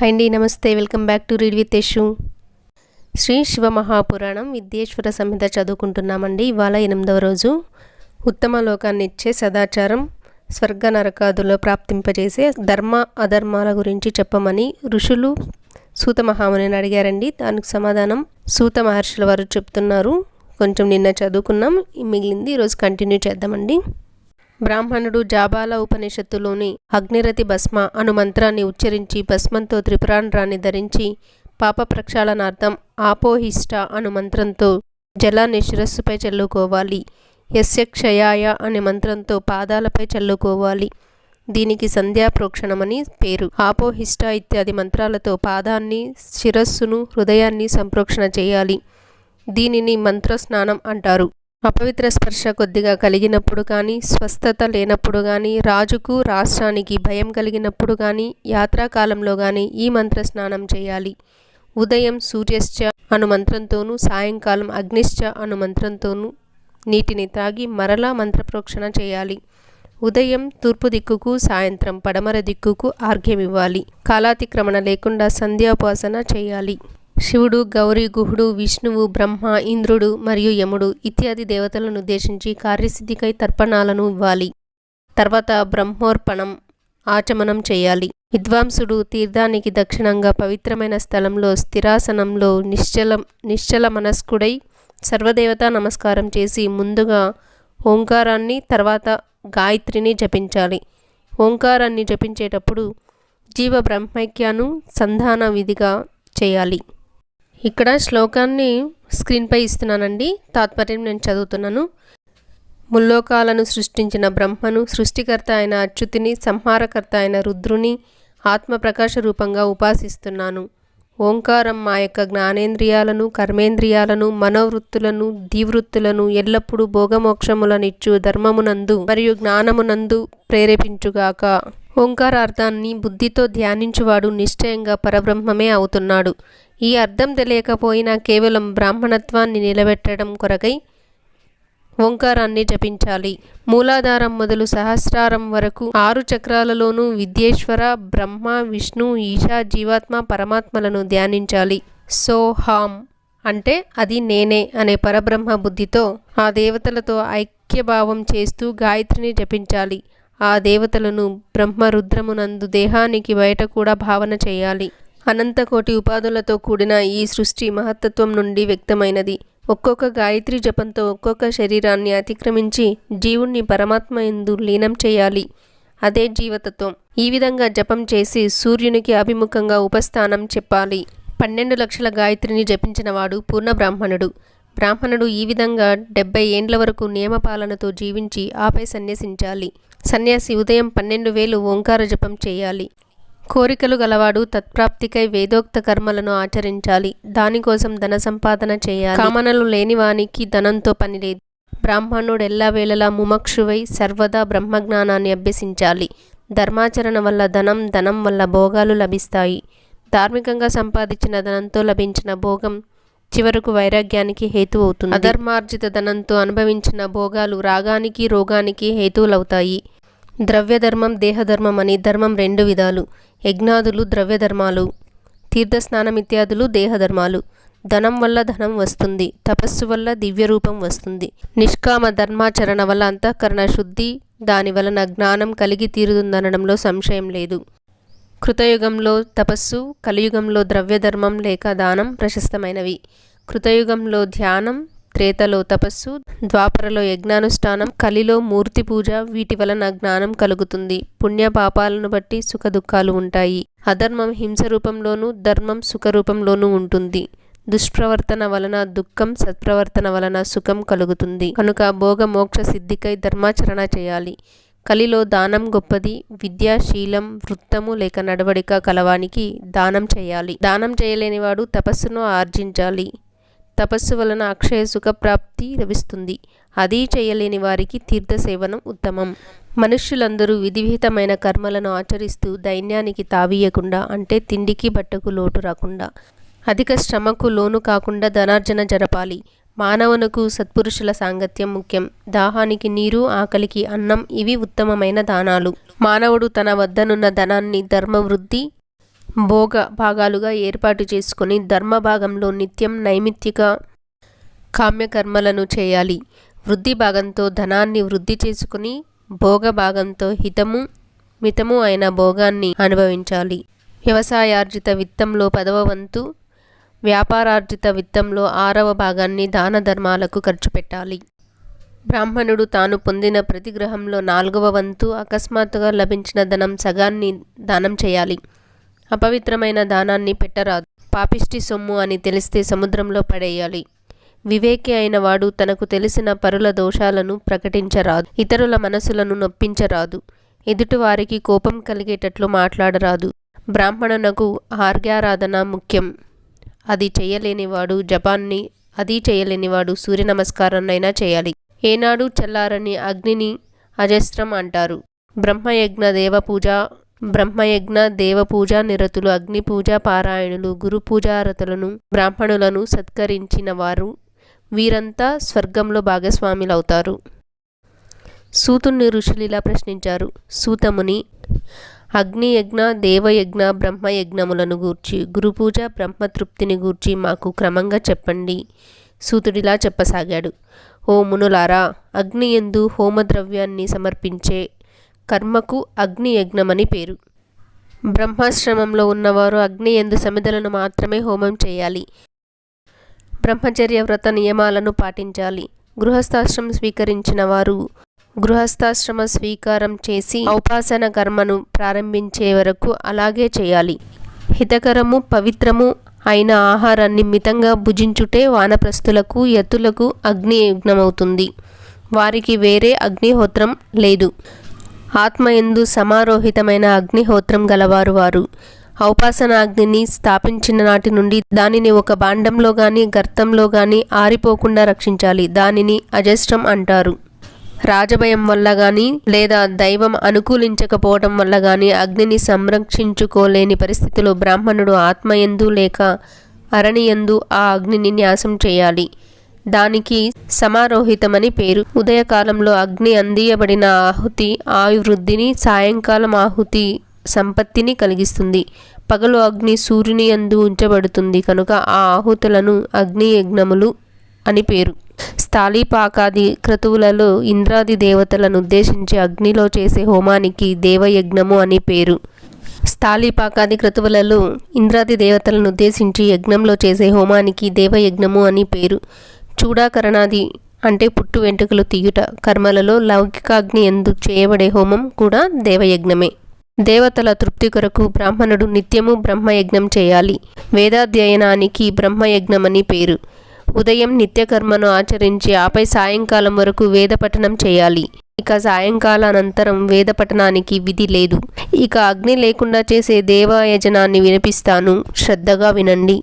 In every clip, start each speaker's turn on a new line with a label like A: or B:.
A: Hi అండి, నమస్తే. Welcome back to read with Yashu. Shri Shiva Mahapuranam Vidyeshwara Samhita చదువుకుంటున్నామండి. ఇవాళ 8వ రోజు. ఉత్తమ లోకాన్ని ఇచ్చే సదాచారం, స్వర్గ నరకాదులో ప్రాప్తింపజేసే ధర్మ అధర్మాల గురించి చెప్పమని ఋషులు సూత మహామునిని అడిగారండి. దానికి సమాధానం సూత మహర్షుల వారు చెప్తున్నారు. కొంచెం నిన్న చదువుకున్నాం, మిగిలింది ఈరోజు కంటిన్యూ చేద్దామండి. బ్రాహ్మణుడు జాబాల ఉపనిషత్తులోని అగ్నిరతి భస్మ అను మంత్రాన్ని ఉచ్చరించి భస్మంతో త్రిపురాండ్రాన్ని ధరించి పాప ప్రక్షాళనార్థం ఆపోహిష్ట అను మంత్రంతో జలాన్ని శిరస్సుపై చల్లుకోవాలి. యస్య క్షయాయ అనే మంత్రంతో పాదాలపై చల్లుకోవాలి. దీనికి సంధ్యాప్రోక్షణమని పేరు. ఆపోహిష్ట ఇత్యాది మంత్రాలతో పాదాన్ని, శిరస్సును, హృదయాన్ని సంప్రోక్షణ చేయాలి. దీనిని మంత్రస్నానం అంటారు. అపవిత్ర స్పర్శ కొద్దిగా కలిగినప్పుడు కానీ, స్వస్థత లేనప్పుడు కానీ, రాజుకు రాష్ట్రానికి భయం కలిగినప్పుడు కానీ, యాత్రాకాలంలో కానీ ఈ మంత్ర స్నానం చేయాలి. ఉదయం సూర్యశ్చ అను మంత్రంతోనూ, సాయంకాలం అగ్నిశ్చ అను మంత్రంతోనూ నీటిని తాగి మరలా మంత్రప్రోక్షణ చేయాలి. ఉదయం తూర్పు దిక్కుకు, సాయంత్రం పడమర దిక్కుకు ఆర్ఘ్యమివ్వాలి. కాలాతిక్రమణ లేకుండా సంధ్యోపాసన చేయాలి. శివుడు, గౌరీ, గుహుడు, విష్ణువు, బ్రహ్మ, ఇంద్రుడు మరియు యముడు ఇత్యాది దేవతలను ఉద్దేశించి కార్యసిద్ధికై తర్పణాలను ఇవ్వాలి. తర్వాత బ్రహ్మోర్పణం ఆచమనం చేయాలి. విద్వాంసుడు తీర్థానికి దక్షిణంగా పవిత్రమైన స్థలంలో స్థిరాసనంలో నిశ్చల మనస్కుడై సర్వదేవతా నమస్కారం చేసి ముందుగా ఓంకారాన్ని, తర్వాత గాయత్రిని జపించాలి. ఓంకారాన్ని జపించేటప్పుడు జీవ బ్రహ్మైక్యాను సంధాన విధిగా చేయాలి. ఇక్కడ శ్లోకాన్ని స్క్రీన్పై ఇస్తున్నానండి. తాత్పర్యం నేను చదువుతున్నాను. ముల్లోకాలను సృష్టించిన బ్రహ్మను, సృష్టికర్త అయిన అచ్యుతిని, సంహారకర్త అయిన రుద్రుని ఆత్మప్రకాశ రూపంగా ఉపాసిస్తున్నాను. ఓంకారం మా యొక్క జ్ఞానేంద్రియాలను, కర్మేంద్రియాలను, మనోవృత్తులను, ధీవృత్తులను ఎల్లప్పుడూ భోగమోక్షములనిచ్చు ధర్మమునందు మరియు జ్ఞానమునందు ప్రేరేపించుగాక. ఓంకారార్థాన్ని బుద్ధితో ధ్యానించువాడు నిశ్చయంగా పరబ్రహ్మమే అవుతున్నాడు. ఈ అర్థం తెలియకపోయినా కేవలం బ్రాహ్మణత్వాన్ని నిలబెట్టడం కొరకై ఓంకారాన్ని జపించాలి. మూలాధారం మొదలు సహస్రారం వరకు 6 చక్రాలలోనూ విద్యేశ్వర, బ్రహ్మ, విష్ణు, ఈశా, జీవాత్మ, పరమాత్మలను ధ్యానించాలి. సోహాం అంటే అది నేనే అనే పరబ్రహ్మ బుద్ధితో ఆ దేవతలతో ఐక్యభావం చేస్తూ గాయత్రిని జపించాలి. ఆ దేవతలను బ్రహ్మరుద్రమునందు దేహానికి బయట కూడా భావన చేయాలి. అనంతకోటి ఉపాధులతో కూడిన ఈ సృష్టి మహత్తత్వం నుండి వ్యక్తమైనది. ఒక్కొక్క గాయత్రి జపంతో ఒక్కొక్క శరీరాన్ని అతిక్రమించి జీవుణ్ణి పరమాత్మ యందు లీనం చేయాలి. అదే జీవతత్వం. ఈ విధంగా జపం చేసి సూర్యునికి అభిముఖంగా ఉపస్థానం చెప్పాలి. 12 లక్షల గాయత్రిని జపించినవాడు పూర్ణ బ్రాహ్మణుడు. బ్రాహ్మణుడు ఈ విధంగా 70 ఏండ్ల వరకు నియమపాలనతో జీవించి ఆపై సన్యసించాలి. సన్యాసి ఉదయం 12,000 ఓంకార జపం చేయాలి. కోరికలు గలవాడు తత్ప్రాప్తికై వేదోక్త కర్మలను ఆచరించాలి. దానికోసం ధన సంపాదన చేయాలి. కామనలు లేనివానికి ధనంతో పని లేదు. బ్రాహ్మణుడు ఎల్లవేళలా ముముక్షువై సర్వదా బ్రహ్మజ్ఞానాన్ని అభ్యసించాలి. ధర్మాచరణ వల్ల ధనం, ధనం వల్ల భోగాలు లభిస్తాయి. ధార్మికంగా సంపాదించిన ధనంతో లభించిన భోగం చివరకు వైరాగ్యానికి హేతు అవుతుంది. అధర్మార్జిత ధనంతో అనుభవించిన భోగాలు రాగానికి, రోగానికి హేతువులవుతాయి. ద్రవ్యధర్మం, దేహధర్మం అని ధర్మం 2 విధాలు. యజ్ఞాదులు ద్రవ్యధర్మాలు, తీర్థస్నానం ఇత్యాదులు దేహధర్మాలు. ధనం వల్ల ధనం వస్తుంది, తపస్సు వల్ల దివ్యరూపం వస్తుంది. నిష్కామ ధర్మాచరణ వల్ల అంతఃకరణ శుద్ధి, దాని వలన జ్ఞానం కలిగి తీరుతుందనడంలో సంశయం లేదు. కృతయుగంలో తపస్సు, కలియుగంలో ద్రవ్యధర్మం లేక దానం ప్రశస్తమైనవి. కృతయుగంలో ధ్యానం, త్రేతలో తపస్సు, ద్వాపరలో యజ్ఞానుష్ఠానం, కలిలో మూర్తి పూజ. వీటి వలన జ్ఞానం కలుగుతుంది. పుణ్య పాపాలను బట్టి సుఖ దుఃఖాలు ఉంటాయి. అధర్మం హింస రూపంలోనూ, ధర్మం సుఖ రూపంలోనూ ఉంటుంది. దుష్ప్రవర్తన వలన దుఃఖం, సత్ప్రవర్తన వలన సుఖం కలుగుతుంది. కనుక భోగ మోక్ష సిద్ధికై ధర్మాచరణ చేయాలి. కలిలో దానం గొప్పది. విద్య, శీలం, వృత్తము లేక నడవడిక కలవానికి దానం చేయాలి. దానం చేయలేనివాడు తపస్సును ఆర్జించాలి. తపస్సు వలన అక్షయ సుఖప్రాప్తి లభిస్తుంది. అది చేయలేని వారికి తీర్థసేవనం ఉత్తమం. మనుష్యులందరూ విధివిహితమైన కర్మలను ఆచరిస్తూ దైన్యానికి తావీయకుండా, అంటే తిండికి బట్టకు లోటు రాకుండా, అధిక శ్రమకు లోను కాకుండా ధనార్జన జరపాలి. మానవునకు సత్పురుషుల సాంగత్యం ముఖ్యం. దాహానికి నీరు, ఆకలికి అన్నం ఇవి ఉత్తమమైన దానాలు. మానవుడు తన వద్దనున్న ధనాన్ని ధర్మవృద్ధి భోగ భాగాలుగా ఏర్పాటు చేసుకొని ధర్మ భాగంలో నిత్యం నైమిత్తిక కామ్యకర్మలను చేయాలి. వృద్ధి భాగంతో ధనాన్ని వృద్ధి చేసుకుని భోగ భాగంతో హితము మితము అయిన భోగాన్ని అనుభవించాలి. వ్యవసాయార్జిత విత్తంలో 10వ వంతు, వ్యాపారార్జిత విత్తంలో 6వ భాగాన్ని దాన ధర్మాలకు ఖర్చు పెట్టాలి. బ్రాహ్మణుడు తాను పొందిన ప్రతి గ్రహంలో 4వ వంతు అకస్మాత్తుగా లభించిన ధనం సగాన్ని దానం చేయాలి. అపవిత్రమైన దానాన్ని పెట్టరాదు. పాపిష్టి సొమ్ము అని తెలిస్తే సముద్రంలో పడేయాలి. వివేకి అయిన వాడు తనకు తెలిసిన పరుల దోషాలను ప్రకటించరాదు. ఇతరుల మనసులను నొప్పించరాదు. ఎదుటివారికి కోపం కలిగేటట్లు మాట్లాడరాదు. బ్రాహ్మణునకు ఆర్ఘ్యారాధన ముఖ్యం. అది చేయలేనివాడు జపాన్ని, అది చేయలేనివాడు సూర్య నమస్కారాన్నైనా చేయాలి. ఏనాడు చల్లారని అగ్నిని అజస్త్రం అంటారు. బ్రహ్మయజ్ఞ దేవపూజ నిరతులు, అగ్నిపూజ పారాయణులు, గురు పూజారతులను, బ్రాహ్మణులను సత్కరించిన వారు వీరంతా స్వర్గంలో భాగస్వాములవుతారు. సూతుని ఋషులు ఇలా ప్రశ్నించారు. సూతముని, అగ్నియజ్ఞ దేవయజ్ఞ బ్రహ్మయజ్ఞములను గూర్చి, గురుపూజ బ్రహ్మతృప్తిని గూర్చి మాకు క్రమంగా చెప్పండి. సూతుడిలా చెప్పసాగాడు. ఓ మునులారా, అగ్నియందు హోమద్రవ్యాన్ని సమర్పించే కర్మకు అగ్నియజ్ఞమని పేరు. బ్రహ్మాశ్రమంలో ఉన్నవారు అగ్నియందు సమిధలను మాత్రమే హోమం చేయాలి. బ్రహ్మచర్య వ్రత నియమాలను పాటించాలి. గృహస్థాశ్రమం స్వీకరించిన వారు గృహస్థాశ్రమ స్వీకారం చేసి ఔపాసన కర్మను ప్రారంభించే వరకు అలాగే చేయాలి. హితకరము పవిత్రము అయిన ఆహారాన్ని మితంగా భుజించుటే వానప్రస్థులకు యతులకు అగ్నియజ్ఞమవుతుంది. వారికి వేరే అగ్నిహోత్రం లేదు. ఆత్మయందు సమారోహితమైన అగ్నిహోత్రం గలవారు వారు. ఔపాసన అగ్నిని స్థాపించిన నాటి నుండి దానిని ఒక భాండంలో గాని గర్తంలో గాని ఆరిపోకుండా రక్షించాలి. దానిని అజస్రం అంటారు. రాజభయం వల్ల గాని లేదా దైవం అనుకూలించకపోవటం వల్ల గాని అగ్నిని సంరక్షించుకోలేని పరిస్థితిలో బ్రాహ్మణుడు ఆత్మయందు లేక అరణియందు ఆ అగ్నిని న్యాసం చేయాలి. దానికి సమారోహితమని పేరు. ఉదయకాలంలో అగ్ని అందియబడిన ఆహుతి ఆయువృద్ధిని, సాయంకాలం ఆహుతి సంపత్తిని కలిగిస్తుంది. పగలు అగ్ని సూర్యుని యందు ఉంచబడుతుంది కనుక ఆ ఆహుతులను అగ్నియజ్ఞములు అని పేరు. స్థాళీపాకాది క్రతువులలో ఇంద్రాది దేవతలను ఉద్దేశించి అగ్నిలో చేసే హోమానికి దేవయజ్ఞము అని పేరు. స్థాళీపాకాది క్రతువులలో ఇంద్రాది దేవతలను ఉద్దేశించి యజ్ఞంలో చేసే హోమానికి దేవయజ్ఞము అని పేరు. చూడాకరణాది అంటే పుట్టు వెంట్రుకలు తీయుట కర్మలలో లౌకికాగ్ని ఎందు చేయబడే హోమం కూడా దేవయజ్ఞమే. దేవతల తృప్తి కొరకు బ్రాహ్మణుడు నిత్యము బ్రహ్మయజ్ఞం చేయాలి. వేదాధ్యయనానికి బ్రహ్మయజ్ఞమని పేరు. ఉదయం నిత్యకర్మను ఆచరించి ఆపై సాయంకాలం వరకు వేద పఠనం చేయాలి. ఇక సాయంకాలానంతరం వేద పఠనానికి విధి లేదు. ఇక అగ్ని లేకుండా చేసే దేవాయజనాన్ని వినిపిస్తాను, శ్రద్ధగా వినండి.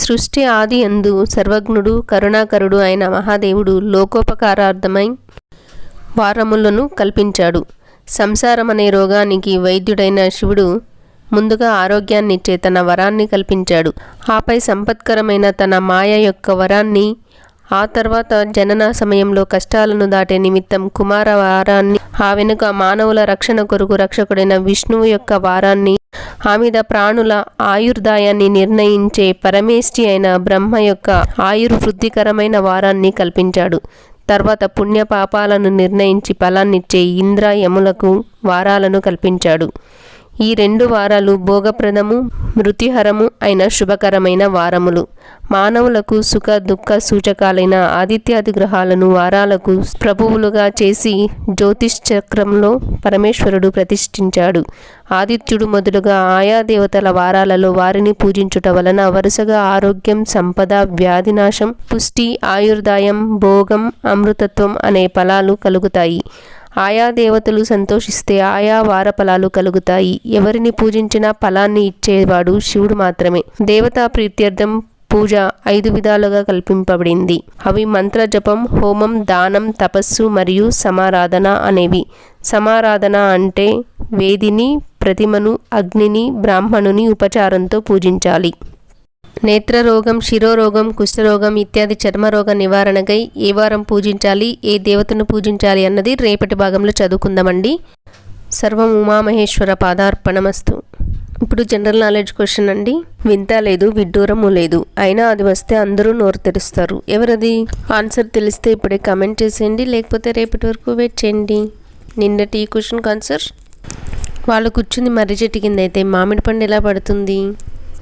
A: సృష్టి ఆది యందు సర్వజ్ఞుడు కరుణాకరుడు అయిన మహాదేవుడు లోకోపకారార్థమై వారములను కల్పించాడు. సంసారమనే రోగానికి వైద్యుడైన శివుడు ముందుగా ఆరోగ్యాన్నిచ్చే తన వరాన్ని కల్పించాడు. ఆపై సంపత్కరమైన తన మాయ యొక్క వరాన్ని, ఆ తర్వాత జనన సమయంలో కష్టాలను దాటే నిమిత్తం కుమార వారాన్ని, ఆ వెనుక మానవుల రక్షణ కొరకు రక్షకుడైన విష్ణువు యొక్క వారాన్ని, ఆ మీద ప్రాణుల ఆయుర్దాయాన్ని నిర్ణయించే పరమేష్టి అయిన బ్రహ్మ యొక్క ఆయుర్వృద్ధికరమైన వారాన్ని కల్పించాడు. తర్వాత పుణ్య పాపాలను నిర్ణయించి ఫలాన్నిచ్చే ఇంద్ర యములకు వారాలను కల్పించాడు. ఈ 2 వారాలు భోగప్రదము మృత్యుహరము అయిన శుభకరమైన వారములు. మానవులకు సుఖ దుఃఖ సూచకాలైన ఆదిత్యాది గ్రహాలను వారాలకు ప్రభువులుగా చేసి జ్యోతిష్ చక్రంలో పరమేశ్వరుడు ప్రతిష్ఠించాడు. ఆదిత్యుడు మొదలుగా ఆయా దేవతల వారాలలో వారిని పూజించుట వలన వరుసగా ఆరోగ్యం, సంపద, వ్యాధినాశం, పుష్టి, ఆయుర్దాయం, భోగం, అమృతత్వం అనే ఫలాలు కలుగుతాయి. ఆయా దేవతలు సంతోషిస్తే ఆయా వార ఫలాలు కలుగుతాయి. ఎవరిని పూజించినా ఫలాన్ని ఇచ్చేవాడు శివుడు మాత్రమే. దేవతా ప్రీత్యర్థం పూజ 5 విధాలుగా కల్పింపబడింది. అవి మంత్ర జపం, హోమం, దానం, తపస్సు మరియు సమారాధన అనేవి. సమారాధన అంటే వేదిని, ప్రతిమను, అగ్నిని, బ్రాహ్మణుని ఉపచారంతో పూజించాలి. నేత్రరోగం, శిరోరోగం, కుష్ఠరోగం ఇత్యాది చర్మరోగ నివారణకై ఏ వారం పూజించాలి, ఏ దేవతను పూజించాలి అన్నది రేపటి భాగంలో చదువుకుందామండి. సర్వం ఉమామహేశ్వర పాదార్పణమస్తు. ఇప్పుడు జనరల్ నాలెడ్జ్ క్వశ్చన్ అండి. వింత లేదు, విడ్డూరము లేదు, అయినా అది వస్తే అందరూ నోరు తెరుస్తారు. ఎవరది? ఆన్సర్ తెలిస్తే ఇప్పుడే కామెంట్ చేసేయండి, లేకపోతే రేపటి వరకు వెయిట్ చేయండి. నిన్నటి ఈ క్వశ్చన్కి ఆన్సర్, వాళ్ళు కూర్చుంది మర్రి చెట్టు కింద అయితే మామిడి పండు ఎలా పడుతుంది?